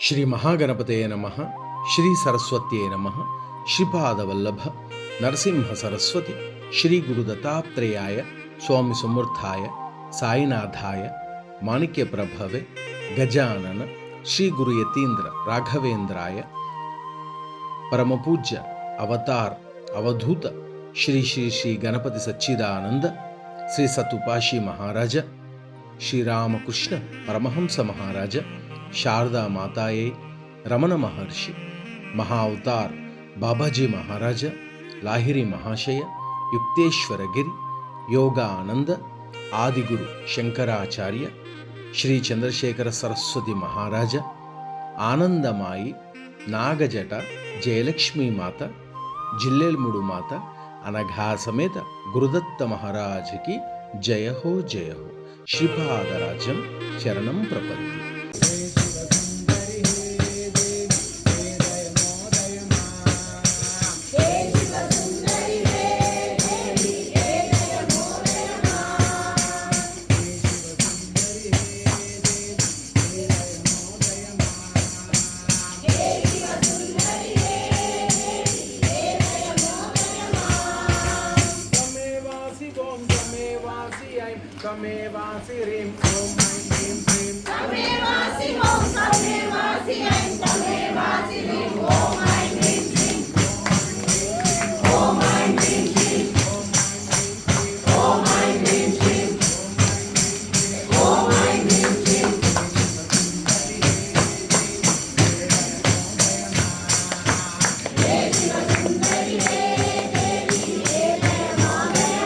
శ్రీ మహాగణపతయ నమః. శ్రీ సరస్వత్యై నమః. శ్రీపాదవల్లభ నరసింహ సరస్వతి శ్రీ గురు దత్తాత్రేయాయ స్వామి సమర్థాయ సాయినాథాయ మాణిక్య ప్రభవే గజానన శ్రీ గురు యతీంద్ర రాఘవేంద్రాయ పరమపూజ్య అవతార్ అవధూత శ్రీ శ్రీ శ్రీ గణపతి సచ్చిదానంద శ్రీ సతుపాషి మహారాజ శ్రీరామకృష్ణ పరమహంస మహారాజ శారదా మాతాయే రమణ మహర్షి మహా అవతార్ బాబాజీ మహారాజ లాహిరి మహాశయ యుక్తేశ్వరగిరి యోగానంద ఆదిగురు శంకరాచార్య శ్రీ చంద్రశేఖర సరస్వతి మహారాజ ఆనందమాయి నాగజట జయలక్ష్మీ మాత జిల్లెల్ముడు మాత అనఘా సమేత గురుదత్త మహారాజుకి జయ హో జయ హో. శ్రీపాదరాజ్యం శరణం ప్రపత్తి. तमेवासि ह्रीं ॐ ऐं ह्रीं श्रीं तमेवासि ॐ तमेवासि ऐं तमेवासि ह्रीं ॐ ऐं ह्रीं श्रीं ॐ ऐं ह्रीं श्रीं ॐ ऐं ह्रीं श्रीं ॐ ऐं ह्रीं श्रीं हे शिवसुन्दरि हे देवी हे दयमोदय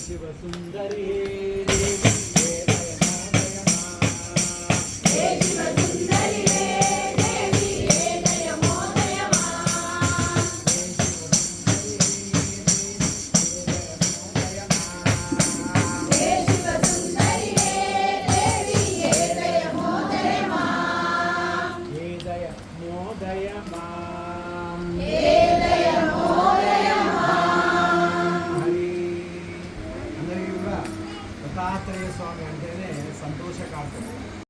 शिवसुन्दरि దత్తాత్రేయ స్వామి అంటేనే సంతోషకారకుడు.